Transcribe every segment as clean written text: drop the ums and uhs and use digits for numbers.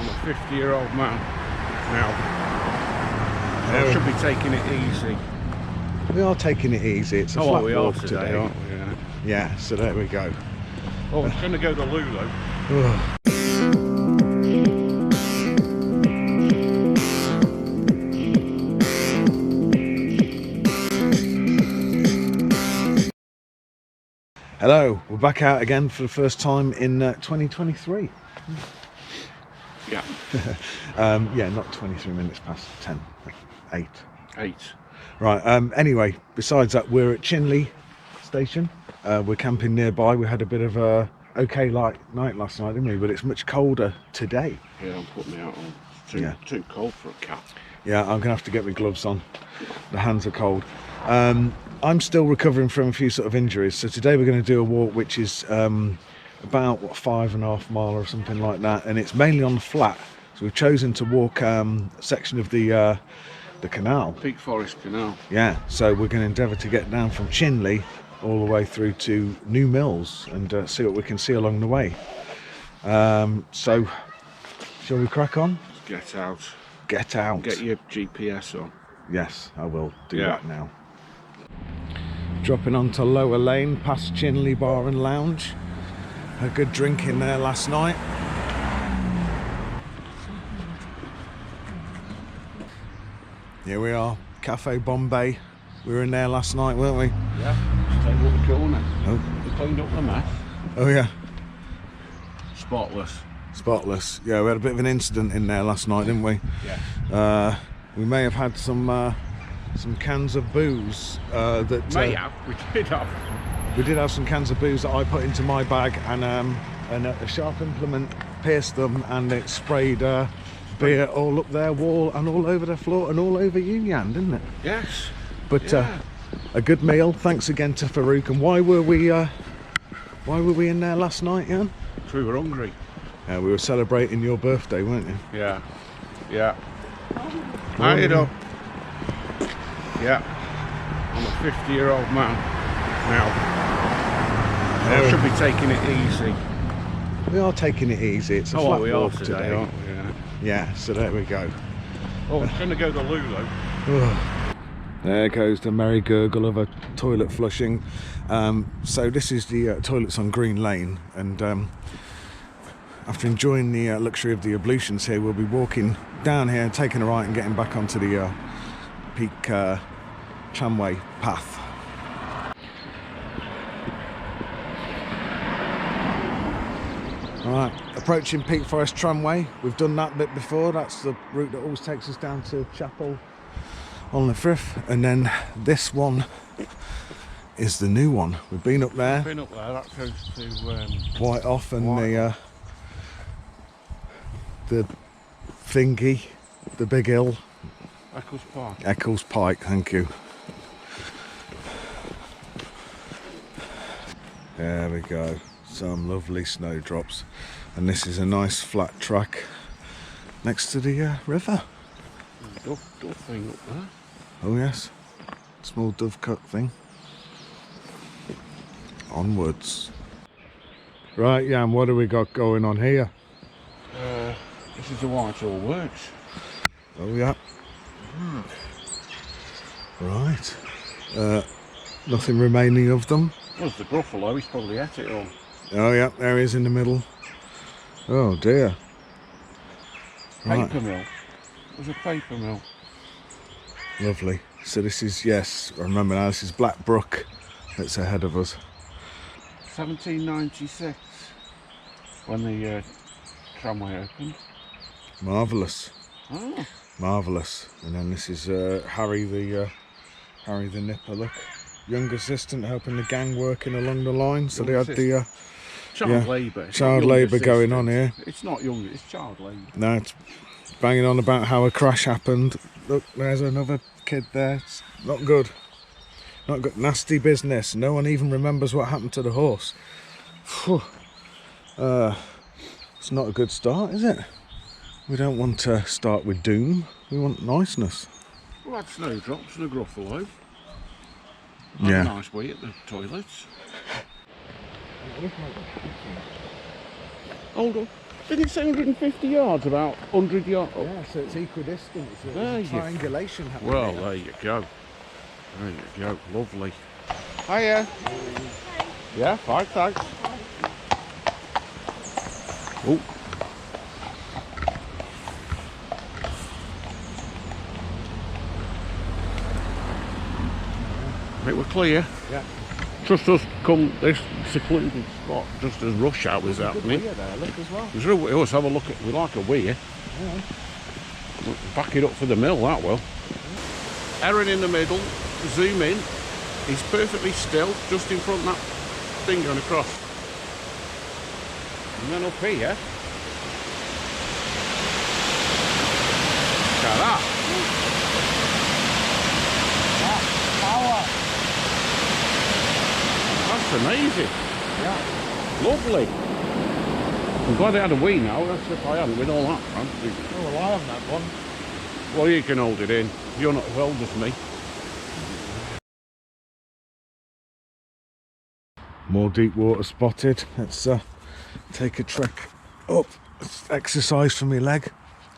I'm a 50-year-old man now. I should be taking it easy. We are taking it easy. It's a flat walk today. Aren't we? Yeah, so there we go. Oh, it's going to go to Lou though. Hello, we're back out again for the first time in 2023. Yeah. Yeah, not 23 minutes past 10. 8. Right, anyway, besides that, we're at Chinley Station. We're camping nearby. We had a bit of a okay light night last night, didn't we? But it's much colder today. Yeah, I'm putting it out on. Too cold for a cat. Yeah, I'm going to have to get my gloves on. The hands are cold. I'm still recovering from a few sort of injuries. So today we're going to do a walk which is about, 5.5 miles or something like that. And it's mainly on the flat. So we've chosen to walk a section of the canal. Peak Forest Canal. Yeah, so we're going to endeavour to get down from Chinley all the way through to New Mills and see what we can see along the way. So, shall we crack on? Get out. Get out. Get your GPS on. Yes, I will do that now. Dropping onto Lower Lane past Chinley Bar and Lounge. A good drink in there last night. Here we are, Cafe Bombay. We were in there last night, weren't we? Yeah. Tell you what we're cool now. Oh. We cleaned up the mess. Oh yeah. Spotless. Spotless. Yeah, we had a bit of an incident in there last night, didn't we? Yeah. We may have had some cans of booze that We did have. We did have some cans of booze that I put into my bag, and a sharp implement pierced them, and it sprayed beer all up their wall and all over their floor and all over you, Jan, didn't it? Yes. But a good meal. Thanks again to Farouk. And why were we in there last night, Jan? Because we were hungry. We were celebrating your birthday, weren't you? Yeah. Yeah. How you doing? Yeah. I'm a 50-year-old man now. I should be taking it easy. We are taking it easy. It's a flat walk today. Aren't we? Yeah, so there we go. Oh, it's going to go to Lou though. There goes the merry gurgle of a toilet flushing. So this is the toilets on Green Lane, and after enjoying the luxury of the ablutions here, we'll be walking down here, taking a right and getting back onto the Peak tramway path. Right, approaching Peak Forest tramway. We've done that bit before. That's the route that always takes us down to Chapel on the Frith, and then this one is the new one. We've been up there. That goes to White Off and the thingy, the big hill. Eccles Pike, thank you. There we go. Some lovely snowdrops, and this is a nice flat track next to the river. Dove thing up there. Oh yes, small dovecot thing. Onwards. Right, Jan, what do we got going on here? This is the one it all works. Oh yeah. Right. Nothing remaining of them. There's the Gruffalo, he's probably ate it all. Oh yeah, there he is in the middle. Oh dear. Right. Paper mill. There's a paper mill. Lovely. So this is, yes, I remember now, this is Black Brook that's ahead of us. 1796 when the tramway opened. Marvellous. Oh. Marvellous. And then this is Harry the Nipper, look. Young assistant helping the gang working along the line. So they had the child labour. Child labour going on here. It's not young, it's child labour. No, it's banging on about how a crash happened. Look, there's another kid there. It's not good. Not good. Nasty business. No one even remembers what happened to the horse. It's not a good start, is it? We don't want to start with doom. We want niceness. We'll have snowdrops and a Gruffalo. Yeah. A nice way at the toilets. Hold on. Didn't it say 150 yards? About 100 yards. Oh. Yeah, so it's equidistant. There There's a triangulation happening. Well, there you go. There you go. Lovely. Hiya. Yeah, fine, thanks. Oh. Right, we're clear. Yeah. Trust us come this secluded spot just as rush hour is happening. There, look as well. Let's have a look at. We like a weir. Yeah. Back it up for the mill. That will. Erin in the middle. Zoom in. He's perfectly still, just in front of that thing going across. And then up here. Look at that. Power. That's amazing. Yeah. Lovely. I'm glad I had a wee now. That's if I hadn't with all that. Oh, well, I haven't had one. Well, you can hold it in. You're not as old as me. More deep water spotted. Let's take a trek up. It's exercise for my leg.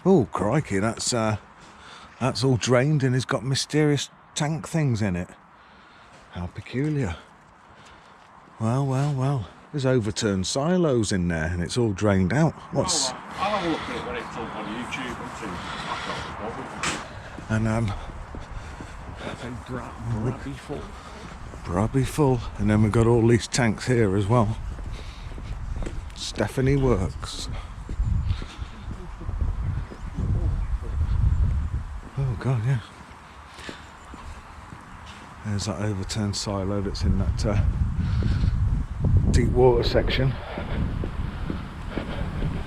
Oh, crikey, that's all drained and it's got mysterious tank things in it. How peculiar. Well, well, well. There's overturned silos in there and it's all drained out. What's... I'll have a look at it when it's up on YouTube and see. Brabby full. Brabby full. And then we've got all these tanks here as well. Stephanie Works. Oh God, yeah. There's that overturned silo that's in that deep water section.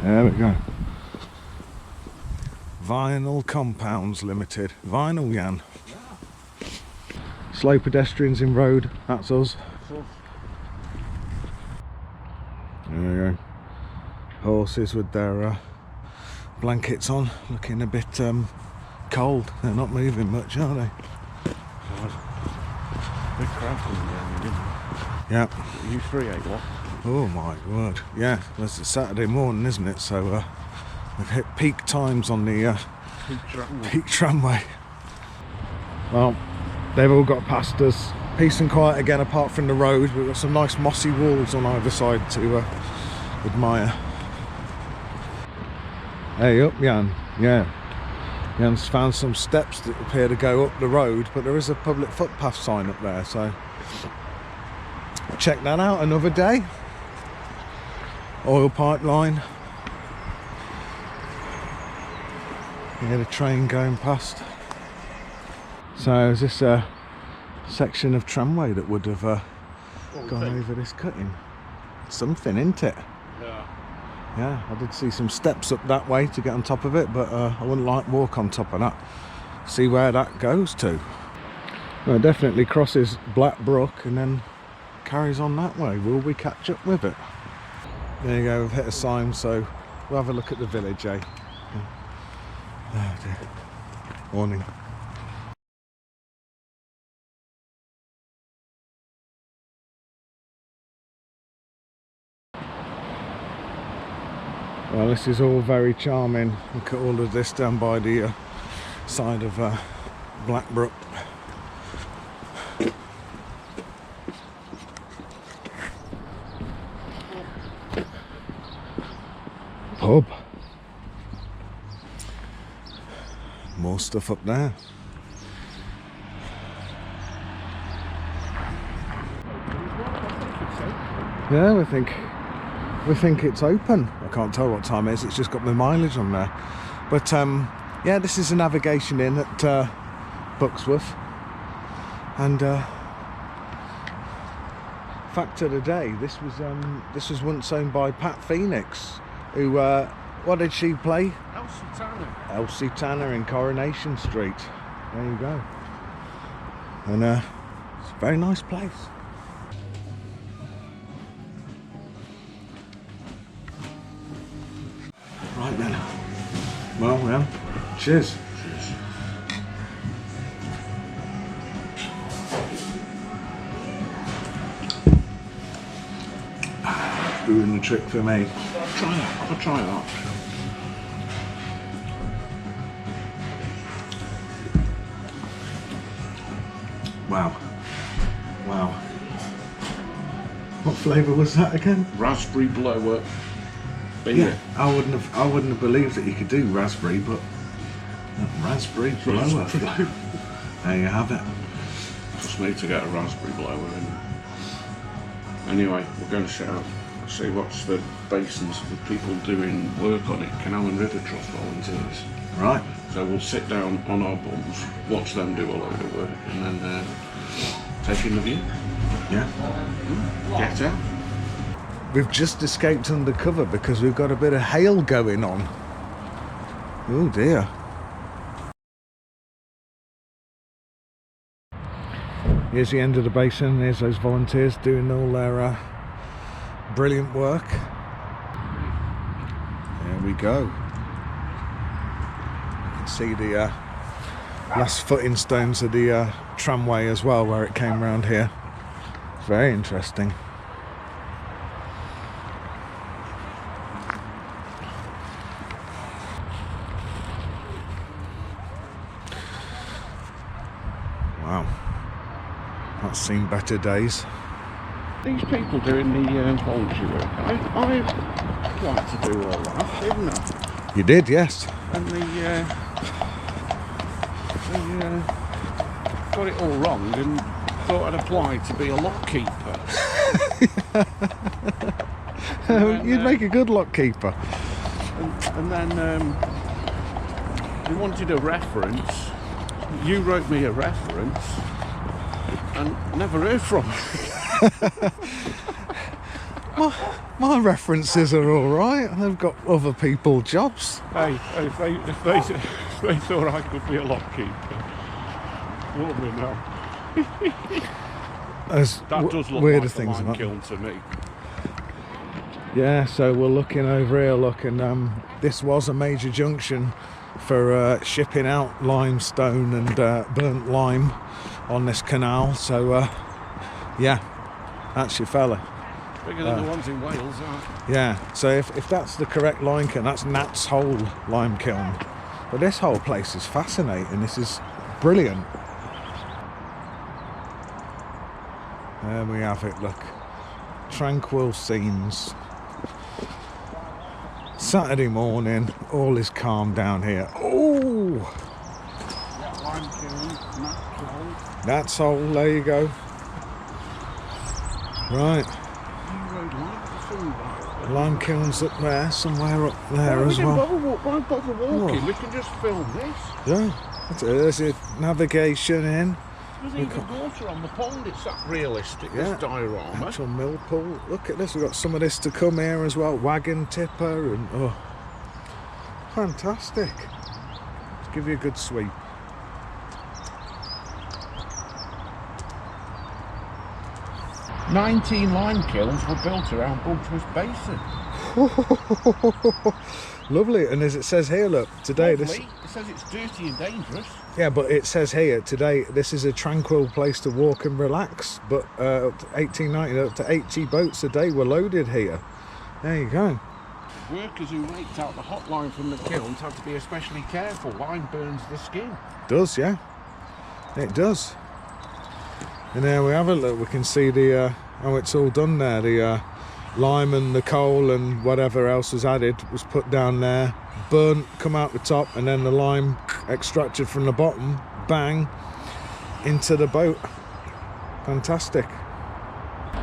There we go. Vinyl Compounds Limited. Vinyl, Jan. Slow pedestrians in road, that's us. There we go. Horses with their blankets on, looking a bit cold. They're not moving much, are they? Big crowd in there, didn't Yeah. you 381? Oh my word. Yeah, it's a Saturday morning, isn't it? So we've hit peak times on the peak tramway. Well, they've all got past us. Peace and quiet again apart from the road. We've got some nice mossy walls on either side to admire. Hey, up Jan. Yeah. Jan's found some steps that appear to go up the road, but there is a public footpath sign up there, so check that out another day. Oil pipeline. Yeah, the train going past. So is this a section of tramway that would have gone over this cutting? Something, isn't it? Yeah. Yeah, I did see some steps up that way to get on top of it, but I wouldn't like to walk on top of that. See where that goes to. Well, it definitely crosses Black Brook and then carries on that way. Will we catch up with it? There you go, we've hit a sign, so we'll have a look at the village, eh? Oh dear. Warning. Well, this is all very charming. Look at all of this down by the side of Black Brook. Pub. More stuff up there. Yeah, we think it's open. I can't tell what time it is, it's just got the mileage on there. But yeah, this is a navigation in at Bugsworth. And fact of the day, this was once owned by Pat Phoenix, who what did she play? Elsie Tanner. Elsie Tanner in Coronation Street. There you go. And it's a very nice place. Right then. Well, cheers. Cheers. Doing the trick for me. try that. I'll try that. Wow. Wow. What flavour was that again? Raspberry blower beer. Yeah, I wouldn't have believed that you could do raspberry, but raspberry blower. There you have it. Just need to get a raspberry blower in. Anyway, we're going to see what's the basins with people doing work on it, Canal and River Trust volunteers. Right. So we'll sit down on our bums, watch them do a load of work, and then take in the view. Yeah. Get out. We've just escaped undercover because we've got a bit of hail going on. Oh dear. Here's the end of the basin. There's those volunteers doing all their brilliant work. There we go. You can see the last footing stones of the tramway as well, where it came round here. It's very interesting. Wow. That's seen better days. These people doing the voluntary work, I'd like to do all that, didn't I? You did, yes. And they got it all wrong and thought I'd apply to be a lock keeper. You'd make a good lock keeper. And then they wanted a reference. You wrote me a reference and never heard from me. My references are all right. They've got other people jobs. Hey, if they thought I could be a lock keeper, what do we know? That does look weirder like things a lime about kiln to me. Yeah, so we're looking over here. Look, and this was a major junction for shipping out limestone and burnt lime on this canal. So yeah, that's your fella. Bigger than the ones in Wales, aren't Yeah, so if that's the correct lime kiln, that's Nat's Hole lime kiln. But this whole place is fascinating. This is brilliant. There we have it, look. Tranquil scenes. Saturday morning, all is calm down here. Oh! Yeah, lime kiln, Nat's Hole, there you go. Right. Lime kiln's up there, somewhere up there as well. Why bother walking? We can just film this. Yeah, there's a navigation in. There's even water on the pond. It's that realistic, Yeah. this diorama. Actual mill pool. Look at this, we've got some of this to come here as well. Wagon tipper and oh, fantastic. Let's give you a good sweep. "19 lime kilns were built around Bugsworth Basin." Lovely, and as it says here, look, today Lovely. It says it's dirty and dangerous. yeah, but it says here today this is a tranquil place to walk and relax. But up to 1890, up to 80 boats a day were loaded here. There you go. Workers who raked out the hot lime from the kilns had to be especially careful. Lime burns the skin. Does, yeah, it does. And there we have it. Look, we can see the how it's all done there. The lime and the coal and whatever else was added was put down there, burnt, come out the top, and then the lime extracted from the bottom, bang, into the boat. Fantastic.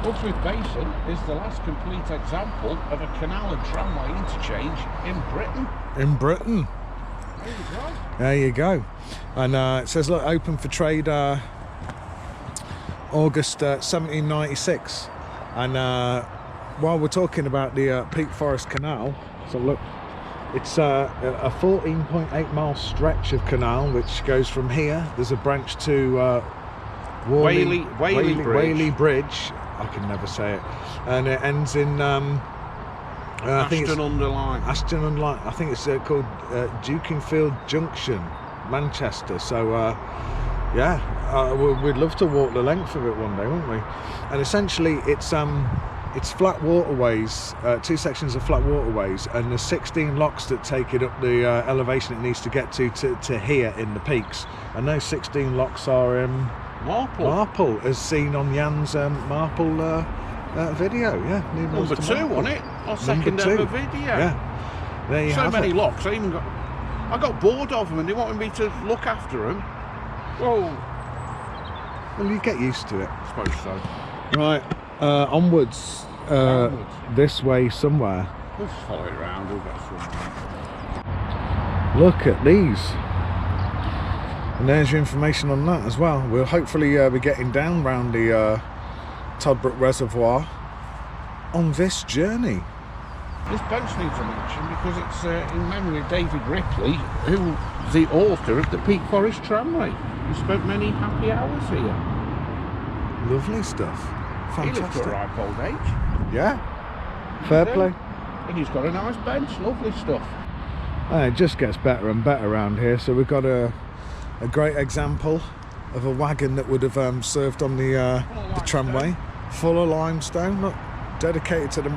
Bugsworth Basin is the last complete example of a canal and tramway interchange in Britain. In Britain. There you go. There you go. And it says, look, open for trade August 1796. And while we're talking about the Peak Forest Canal, so look, it's a 14.8 mile stretch of canal which goes from here. There's a branch to Whaley Bridge. I can never say it. And it ends in Ashton-under-Lyne. Ashton-under-Lyne. I think it's called Dukinfield Junction, Manchester. So yeah, we'd love to walk the length of it one day, wouldn't we? And essentially it's it's flat waterways, 2 sections of flat waterways, and there's 16 locks that take it up the elevation it needs to get to here in the peaks. And those 16 locks are marple, as seen on Jan's marple video. Yeah, number 2 on it, or second ever video. Yeah, there you so have many it. locks. I got bored of them, and they wanted me to look after them. Whoa. Well, you get used to it. I suppose so. Right, onwards. This way somewhere. We'll just follow it around. We'll get somewhere. Look at these. And there's your information on that as well. We'll hopefully be getting down round the Toddbrook Reservoir on this journey. This bench needs a mention because it's in memory of David Ripley, who's the author of the Peak Forest Tramway. He spent many happy hours here. Lovely stuff. Fantastic. He lived to a ripe old age. Yeah. Fair play. And he's got a nice bench. Lovely stuff. It just gets better and better around here. So we've got a great example of a wagon that would have served on the tramway, full of limestone. Look, dedicated to the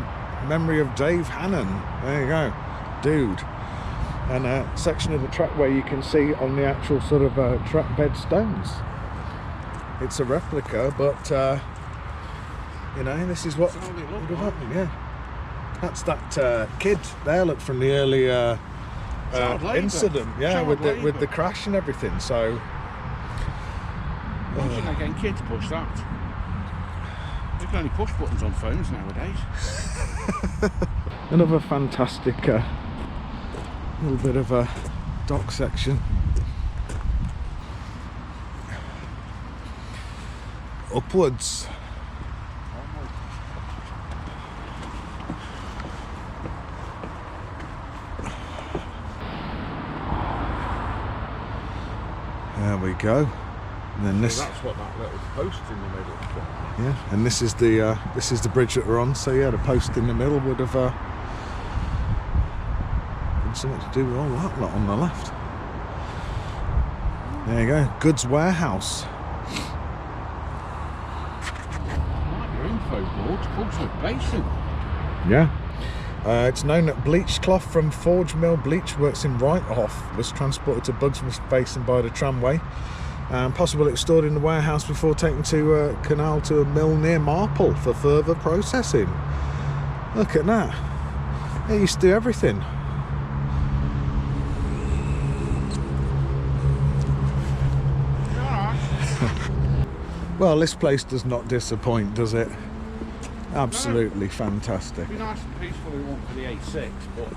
memory of Dave Hannon. There you go, dude. And a section of the trackway you can see on the actual sort of track bed stones. It's a replica, but you know, this is what would have happened. Yeah, that's that kid there. Look, from the early incident. Yeah, with the crash and everything. So imagine again, kids push that. You can only push buttons on phones nowadays. Another fantastic little bit of a dock section. Upwards. There we go. And then this. So that's what that little post in the middle is for. Yeah, and this is the bridge that we're on. So yeah, the post in the middle would have been something to do with all that lot on the left. There you go, goods warehouse. Like your info board, Bugsworth Basin. Yeah. It's known that bleached cloth from Forge Mill Bleach Works in Wrighthoff was transported to Bugsworth Basin by the tramway. Possible it was stored in the warehouse before taken to a canal to a mill near Marple for further processing. Look at that. They used to do everything. Well, this place does not disappoint, does it? Absolutely fantastic. It'd be nice and peaceful we want for the A6, but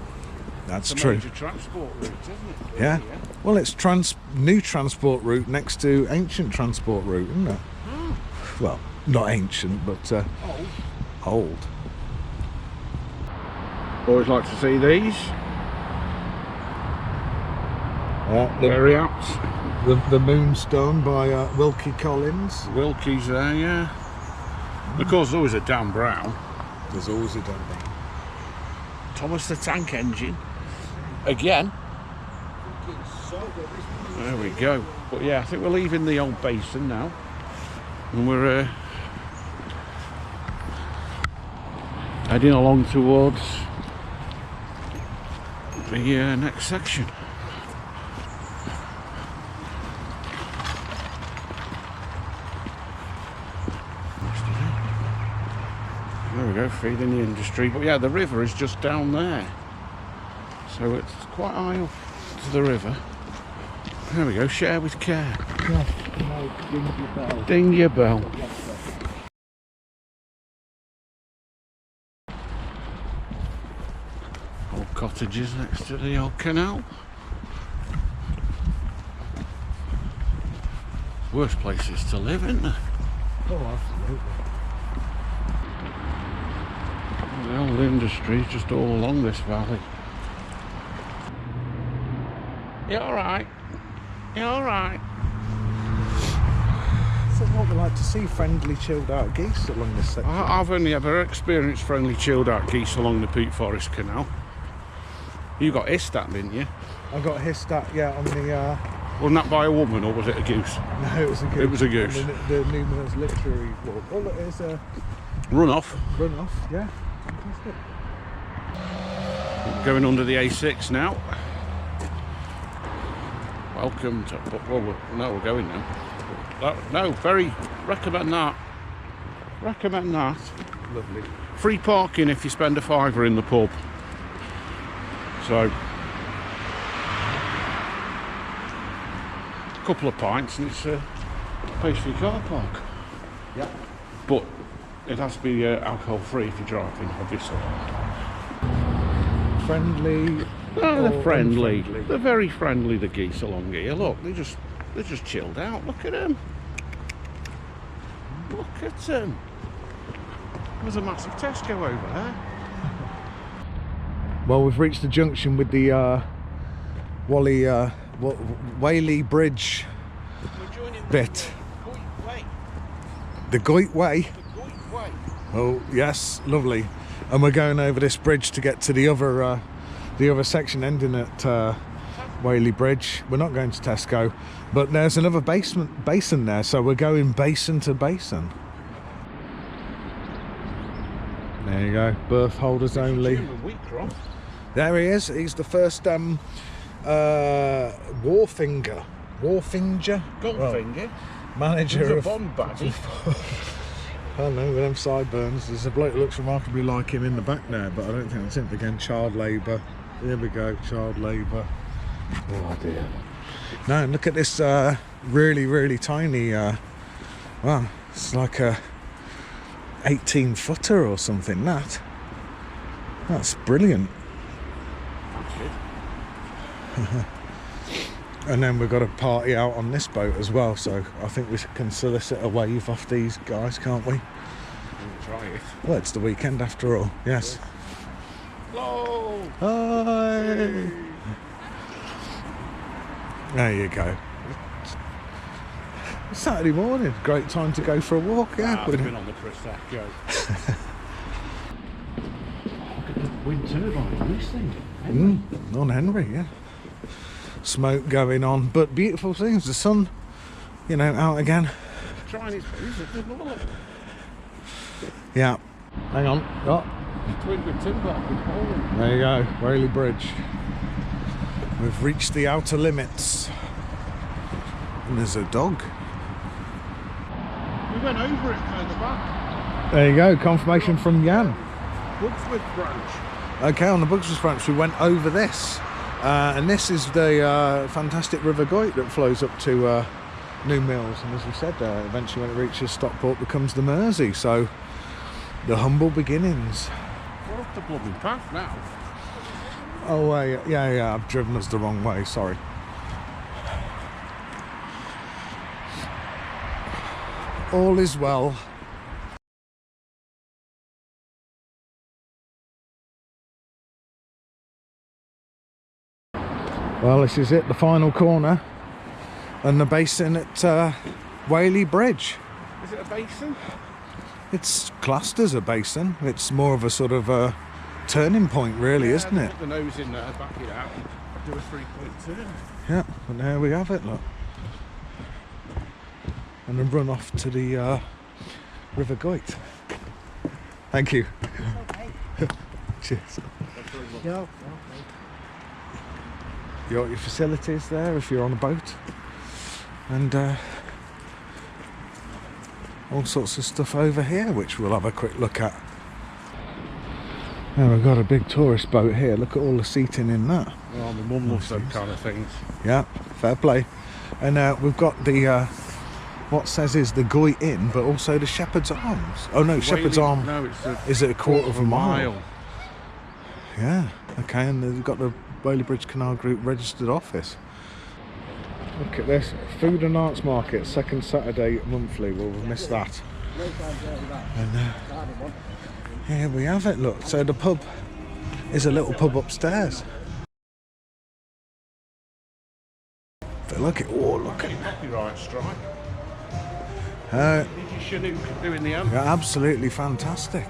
that's it's true. a major transport route, isn't it? Yeah. Really, yeah. Well, it's new transport route next to ancient transport route, isn't it? Well, not ancient, but old. Always like to see these. Very apt. The Moonstone by Wilkie Collins. Wilkie's there, yeah. Of course, there's always a Dan Brown. There's always a Dan Brown. Thomas the Tank Engine. Again. There we go. But yeah, I think we're leaving the old basin now. And we're heading along towards the next section. There we go, feeding the industry. But yeah, the river is just down there. So it's quite high up to the river. There we go, share with care. Yes, no, ding your bell. Ding your bell. Old cottages next to the old canal. Worst places to live, isn't there? Oh, absolutely. The old industry just all along this valley. You alright? You alright? So what we like to see, friendly chilled out geese along this section. I've only ever experienced friendly chilled out geese along the Peak Forest Canal. You got hissed at, didn't you? I got hissed at, yeah, on the... Wasn't that by a woman or was it a goose? No, it was a goose. It was a goose. The Newman's literary walk. Oh look, there's a Run off. Run off, yeah. Fantastic. Going under the A6 now. Welcome to... Well, no, we're going now. No, very... Recommend that. Recommend that. Lovely. Free parking if you spend a £5 in the pub. So... a couple of pints and it's a place for your car park. Yeah. But it has to be alcohol free if you're driving, obviously. Friendly. Oh, they're friendly. Unfriendly? They're very friendly, the geese along here. Look, they're just chilled out. Look at them. Look at them. There's a massive Tesco over there. Well, we've reached the junction with the Whaley Bridge bit. The Goit Way. Oh yes, lovely. And we're going over this bridge to get to the other section ending at Whaley Bridge. We're not going to Tesco, but there's another basin there, so we're going basin to basin. There you go, berth holders only. There he is. He's the first Wharfinger, Goldfinger. Manager of Bond badge. I don't know, with them sideburns. There's a bloke that looks remarkably like him in the back there, but I don't think that's him. Again, child labour. There we go, child labour. Oh dear. No, look at this really, really tiny, well, it's like a 18-footer or something, that's brilliant. And then we've got a party out on this boat as well, so I think we can solicit a wave off these guys, can't we? We'll try it. Well, it's the weekend after all, yes. Hello! Hi! There you go. Saturday morning, great time to go for a walk, yeah. I've been on the Prosecco. Look at the wind turbine on this thing. On Henry, yeah. Smoke going on, but beautiful things. The sun, you know, out again. Trying its best. Yeah. Hang on. Oh. Twin with timber. There you go. Whaley Bridge. We've reached the outer limits. And there's a dog. We went over it further back. There you go. Confirmation from Jan. Bugsworth branch. Okay, on the Bugsworth branch we went over this. And this is the fantastic River Goit that flows up to New Mills, and as we said, eventually when it reaches Stockport becomes the Mersey, so the humble beginnings. We're off the blooming path now. Oh yeah, I've driven us the wrong way, sorry. All is well. Well, this is it, the final corner, and the basin at Whaley Bridge. Is it a basin? It's classed as a basin. It's more of a sort of a turning point, really, isn't it? Put the nose in there, back it out, and do a 3-point turn. Yeah, and there we have it, look. And then run off to the River Goit. Thank you. Okay. Cheers. Yeah. You got your facilities there if you're on a boat, and all sorts of stuff over here which we'll have a quick look at. Now we've got a big tourist boat here. Look at all the seating in that. Well, my mum loves those kind of things. Yeah, fair play. And we've got the what says is the Goit Inn, but also the Shepherd's Arms. Oh no, Shepherd's Arm. No, it's is it a quarter of a mile? Yeah. Okay, and they've got the Whaley Bridge Canal Group registered office. Look at this, food and arts market, second Saturday monthly. Well, we've missed that. And here we have it, look. So the pub is a little pub upstairs. But look at, oh look at Copyright strike. that. Did you Chinook doing the anthem? Yeah, absolutely fantastic.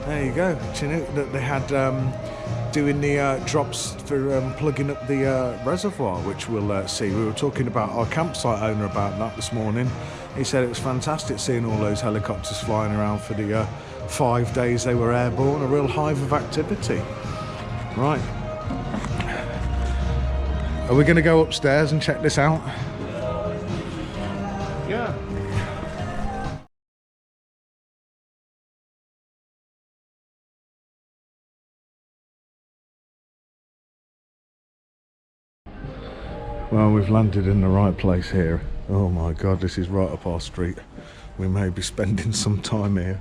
There you go, Chinook, that they had doing the drops for plugging up the reservoir, which we'll see. We were talking about our campsite owner about that this morning. He said it was fantastic seeing all those helicopters flying around for the 5 days they were airborne, a real hive of activity. Right. Are we going to go upstairs and check this out? Yeah. Well, we've landed in the right place here. Oh my god, this is right up our street. We may be spending some time here.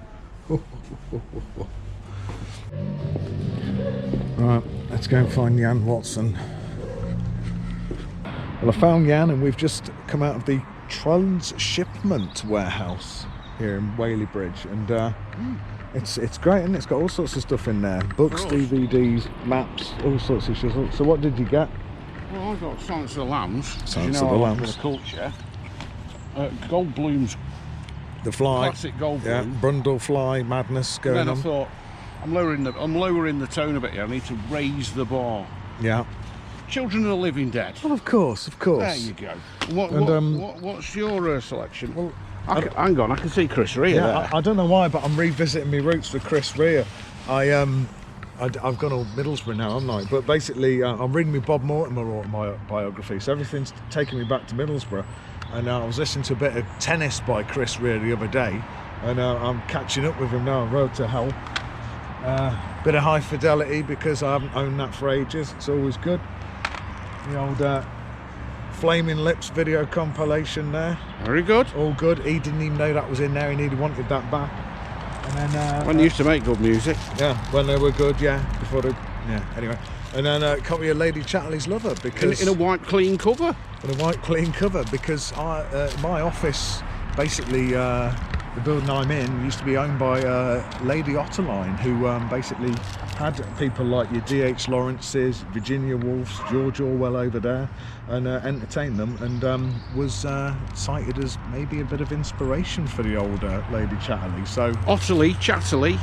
Right, let's go and find Jan Watson. Well, I found Jan and we've just come out of the transshipment warehouse here in Whaley Bridge, and it's great, and it's got all sorts of stuff in there. Books, DVDs, maps, all sorts of shit. So what did you get? Well, I've got Silence of the Lambs. Silence of the Lambs. Culture. Goldblum's The Fly. classic Goldblum. Yeah, Brundle Fly madness going And then on. I thought, I'm lowering the tone a bit here. I need to raise the bar. Yeah. Children of the Living Dead. Well, of course, of course. There you go. What's your selection? Well, hang on, I can see Chris Rea there. I don't know why, but I'm revisiting my roots with Chris Rea. I've gone all Middlesbrough now, haven't I? But basically, I'm reading my Bob Mortimer autobiography, so everything's taking me back to Middlesbrough. And I was listening to a bit of Tennis by Chris Rea the other day, and I'm catching up with him now on Road to Hell. Bit of High Fidelity, because I haven't owned that for ages. It's always good. The old Flaming Lips video compilation there. Very good. All good. He didn't even know that was in there, and he wanted that back. And then When they used to make good music. yeah, when they were good, yeah. Before they, yeah. Anyway, and then a copy of Lady Chatterley's Lover, because In a white clean cover. in a white clean cover, because my office, basically, the building I'm in used to be owned by Lady Otterline, who basically had people like your D.H. Lawrence's, Virginia Woolf's, George Orwell over there, and entertained them, and was cited as maybe a bit of inspiration for the old Lady Chatterley. So Chatterley.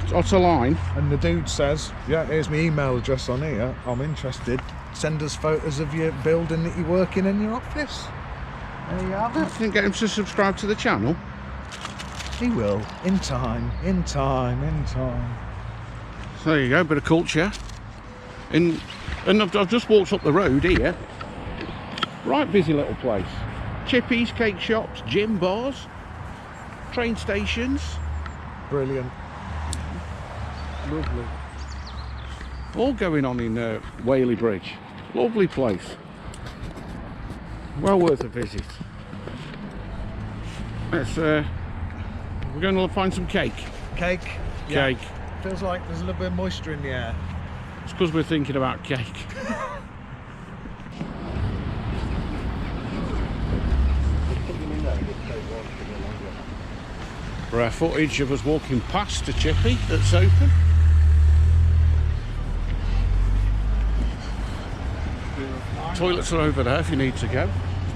Otterline. And the dude says, yeah, here's my email address on here, I'm interested, send us photos of your building that you work in your office. There you have it. Can get him to subscribe to the channel. He will, in time, in time, in time. So there you go, bit of culture. And I've just walked up the road here. Right busy little place. Chippies, cake shops, gym bars, train stations. Brilliant. Lovely. All going on in Whaley Bridge. Lovely place. Well worth a visit. Let's we're going to find some cake. Cake. Cake. Feels like there's a little bit of moisture in the air. It's because we're thinking about cake. For our footage of us walking past a chippy that's open. Toilets are over there if you need to go.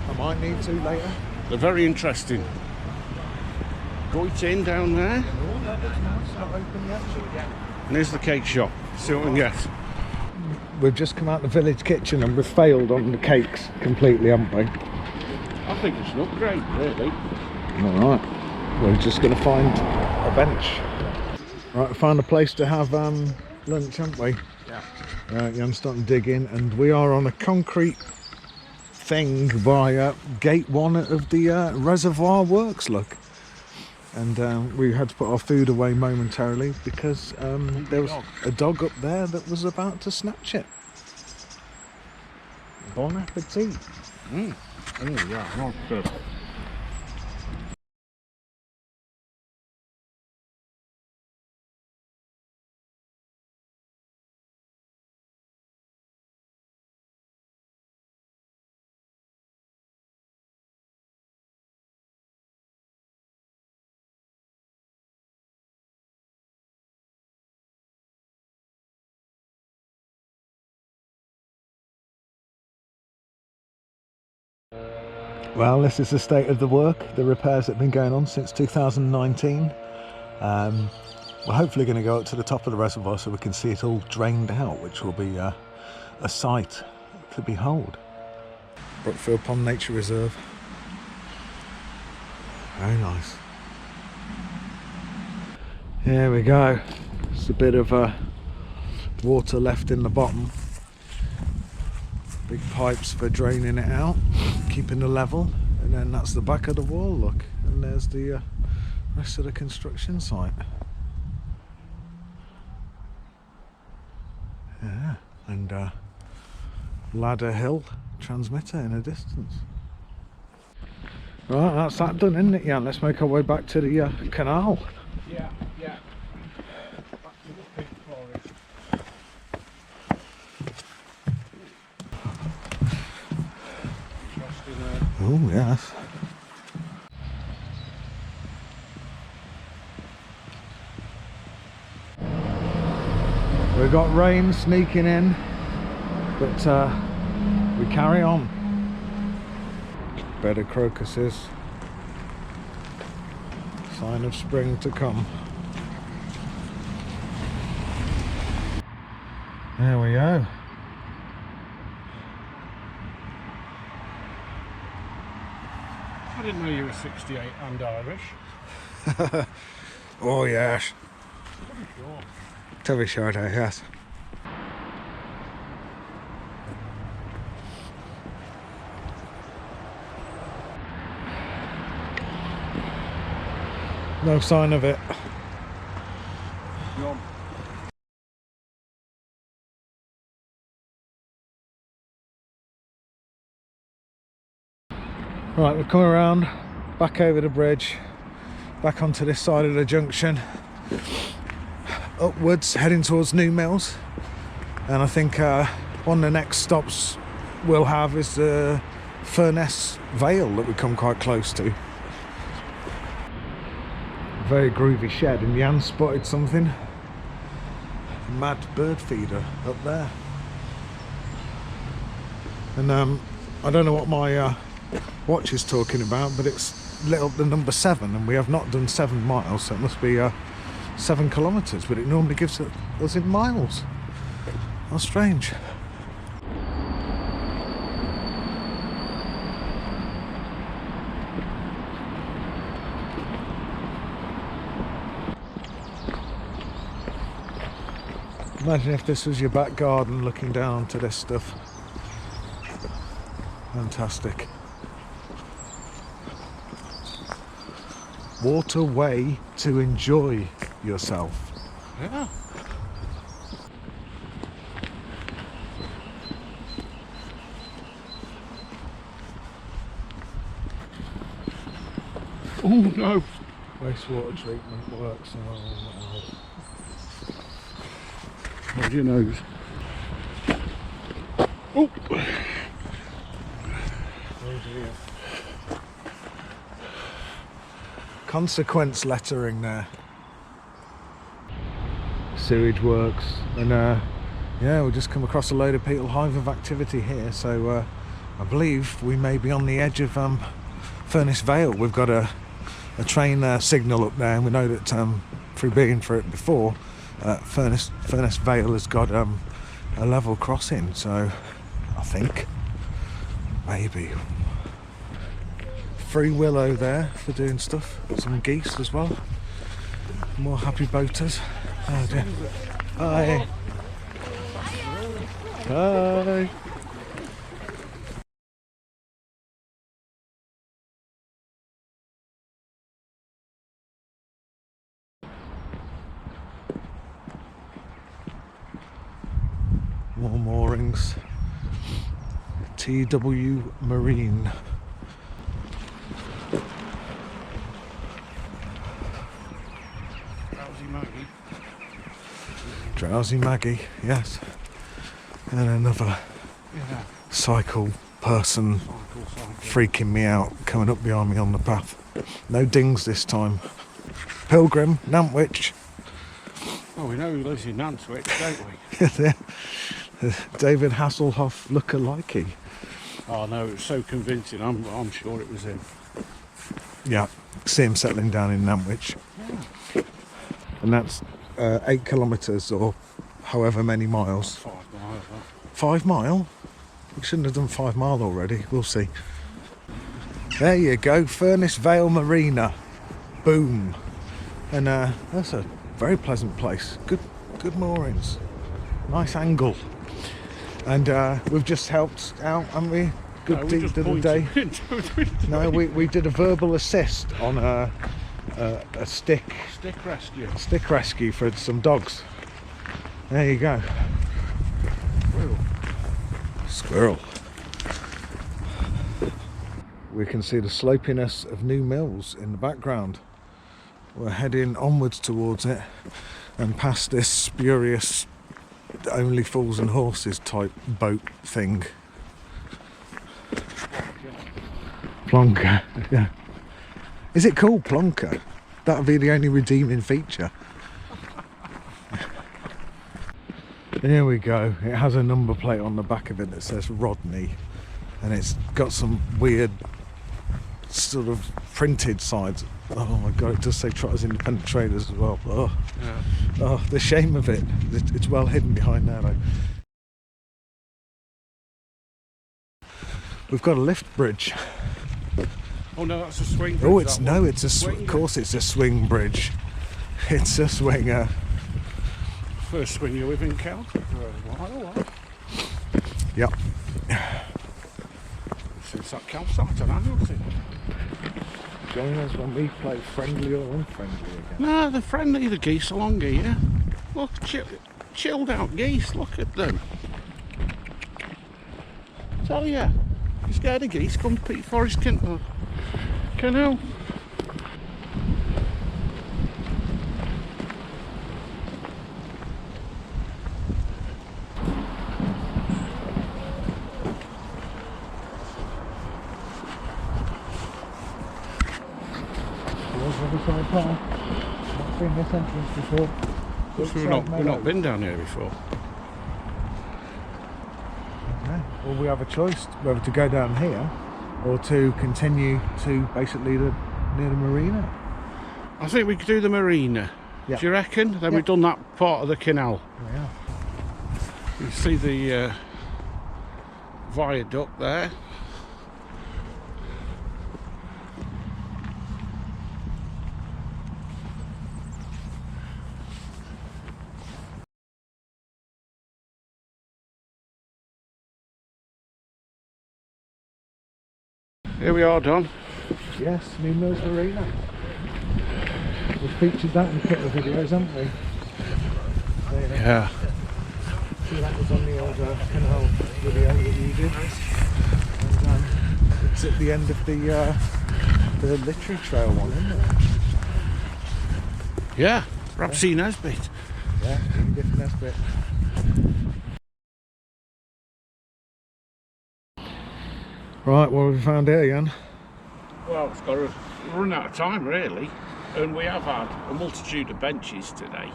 I might need to later. They're very interesting. Right in down there. Oh, that looks nice. It's not open yet. And here's the cake shop. See what we can get. We've just come out the village kitchen and we've failed on the cakes completely, haven't we? I think it's an upgrade, really. Alright. We're just going to find a bench. Right, found a place to have lunch, haven't we? Yeah. Jan's starting to dig in, and we are on a concrete thing by gate 1 of the reservoir works, look. And we had to put our food away momentarily because there was a dog up there that was about to snatch it. Bon appetit. Oh, yeah, not good. Well, this is the state of the work. The repairs have been going on since 2019. We're hopefully going to go up to the top of the reservoir so we can see it all drained out, which will be a sight to behold. Brookfield Pond Nature Reserve. Very nice. Here we go. It's a bit of water left in the bottom. Big pipes for draining it out, keeping the level, and then that's the back of the wall, look, and there's the rest of the construction site. Yeah, and Ladder Hill transmitter in the distance. Right, that's that done, isn't it, Jan? Let's make our way back to the canal. Yeah, yeah. Back to the Peak Forest. Oh, yes. We've got rain sneaking in, but we carry on. Bed of crocuses. Sign of spring to come. There we go. I didn't know you were 68 and Irish. Oh yes. Pretty sure. To be sure, yes. No sign of it. Yum. Right, we're coming around, back over the bridge, back onto this side of the junction, upwards, heading towards New Mills. And I think one of the next stops we'll have is the Furness Vale that we come quite close to. Very groovy shed, and Jan spotted something. Mad bird feeder up there. And I don't know what my watch is talking about, but it's lit up the number 7, and we have not done 7 miles, so it must be 7 kilometres, but it normally gives it us in miles. How strange. Imagine if this was your back garden looking down to this stuff. Fantastic. What a way to enjoy yourself. Yeah. Oh no. Wastewater treatment works. Hold your nose. Oh. Consequence lettering there. Sewage works, and yeah, we've just come across a load of people, hive of activity here, so I believe we may be on the edge of Furness Vale. We've got a train signal up there, and we know that through being for it before, Furness Vale has got a level crossing, so I think maybe. Free willow there for doing stuff. Some geese as well. More happy boaters. Oh dear. Hi. Hi. More moorings. TW Marine. Drowsy Maggie, yes. And another cycle person freaking me out, coming up behind me on the path. No dings this time. Pilgrim, Nantwich. Oh, we know who lives in Nantwich, don't we? David Hasselhoff look-alikey. Oh no, it was so convincing, I'm sure it was him. Yeah, see him settling down in Nantwich. Yeah. And that's 8 kilometres or however many miles. 5 miles. Huh? 5 mile? We shouldn't have done 5 mile already. We'll see. There you go, Furnace Vale Marina. Boom. And that's a very pleasant place. Good moorings. Nice angle. And we've just helped out, haven't we? Good deed of the day. No, we did a verbal assist on a stick rescue for some dogs. There you go. Squirrel. We can see the slopiness of New Mills in the background. We're heading onwards towards it and past this spurious only fools and horses type boat thing. Plonker, yeah. Is it called Plonker? That would be the only redeeming feature. Here we go. It has a number plate on the back of it that says Rodney, and it's got some weird sort of printed sides. Oh my god, it does say Trotters Independent Traders as well. Oh, yeah. Oh, the shame of it. It's well hidden behind there though. We've got a lift bridge. Oh no, that's a swing bridge. Oh, it's no, it's a of course it's a swing bridge. It's a swinger. First swing you live in Cal for a while. Yep. Since that campsite on Hamilton. Join us when we play friendly or unfriendly again. No, they're friendly, the geese along here. Look, chilled out geese, look at them. Tell you, you're scared of geese, come to Peak Forest Canal. Not seen this entrance before. We've not been down here before. Okay. Well, we have a choice whether to go down here or to continue to basically near the marina. I think we could do the marina. Yeah. Do you reckon? Then Yeah. we've done that part of the canal. Yeah. You see the viaduct there. Here we are, Don. Yes, New Mills Marina. We've featured that in a couple of videos, haven't we? Yeah. See, that was on the old canal video that you did. And it's at the end of the literary trail one, isn't it? Yeah, Rapsy Nesbitt. Yeah, really different aspect. Right, what have we found here, Jan? Well, it's got to run out of time, really. And we have had a multitude of benches today.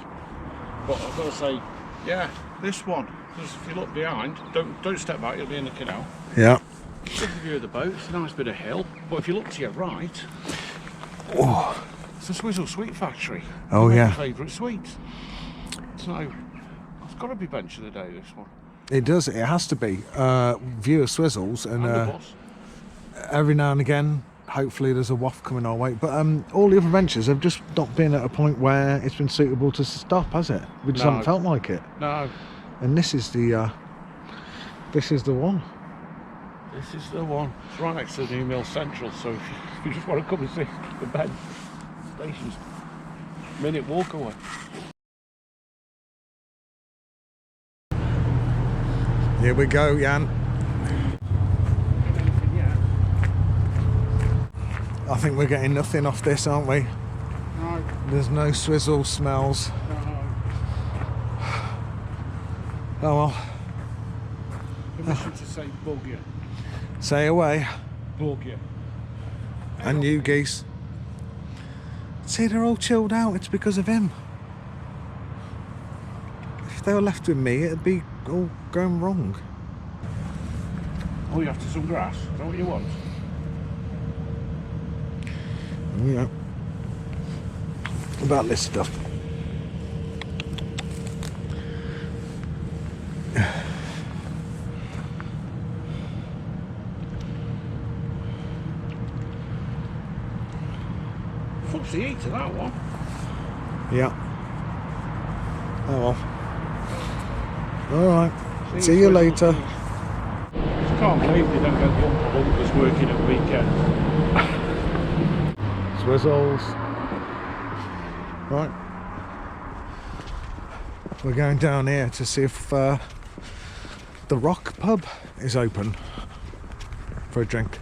But I've got to say, yeah, this one. Because if you look behind, don't step back, you'll be in the canal. Yeah. Good view of the boat, it's a nice bit of hill. But if you look to your right, Oh, it's a Swizzle Sweet Factory. Oh, yeah. My favourite sweets. So, it's got to be bench of the day, this one. it does. It has to be. View of Swizzles, and And the bus. every now and again, hopefully there's a waft coming our way. But all the other benches have just not been at a point where it's been suitable to stop, has it? We just No. haven't felt like it. No, And this is the one. this is the one. It's right next to New Mill Central, so if you just want to come and see the bed station's a minute walk away. Here we go, Jan. I think we're getting nothing off this, aren't we? No, There's no swizzle smells. no. Oh well, Permission to say bug you. say away. Bug you. And you geese. See, they're all chilled out. It's because of him. If they were left with me, it'd be all going wrong. Oh, you after some grass? Is that what you want? Yeah. About this stuff. What's the heat to that one? Yeah. Oh well. Alright. See you later. Just can't believe they don't get the bumpers working at weekend. Swizzles. Right. We're going down here to see if the Rock pub is open for a drink.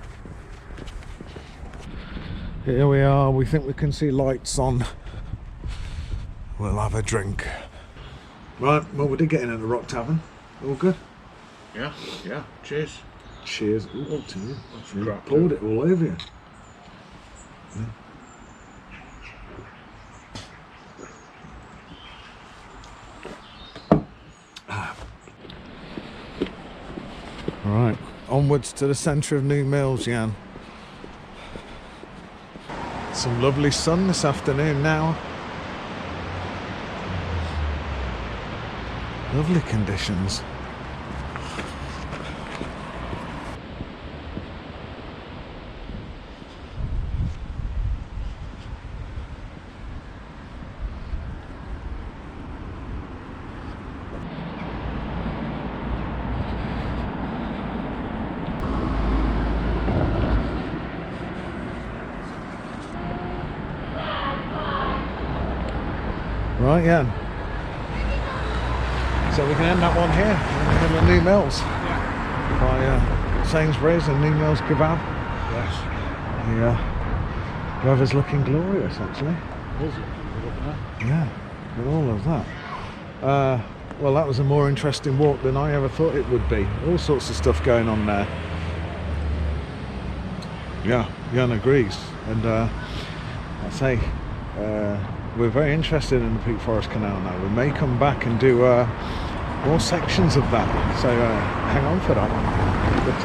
Here we are. We think we can see lights on. We'll have a drink. Right, well, we did get in at the Rock Tavern. All good? Yeah, yeah. Cheers. Cheers. Ooh, to you. You crap, poured too. it all over you. Yeah. Right, onwards to the centre of New Mills, Jan. Some lovely sun this afternoon now. Lovely conditions. Right, Jan. So we can end that one here in the middle of New Mills. Yeah. By Sainsbury's and New Mills Kebab. Yes. The weather's looking glorious, actually. Was it? Yeah, with all of that. Well, that was a more interesting walk than I ever thought it would be. All sorts of stuff going on there. Yeah, Jan agrees. And I say, we're very interested in the Peak Forest Canal now. We may come back and do more sections of that, so hang on for that. But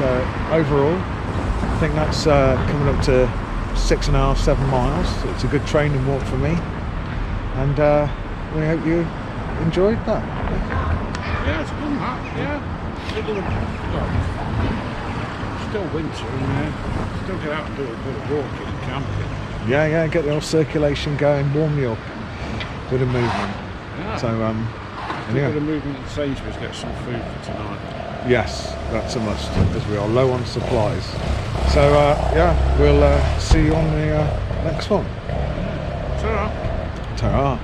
overall, I think that's coming up to 6.5, 7 miles. It's a good training walk for me, and we hope you enjoyed that. Yeah, it's good, that. Yeah. Still winter, and still get out and do a bit of walking and camping. Yeah, get the old circulation going, warm you up, bit of movement. Yeah. So, A yeah. bit of movement at Sainsbury's, get some food for tonight. Yes, that's a must, because we are low on supplies. So, yeah, we'll see you on the next one. Ta-ra. Ta-ra.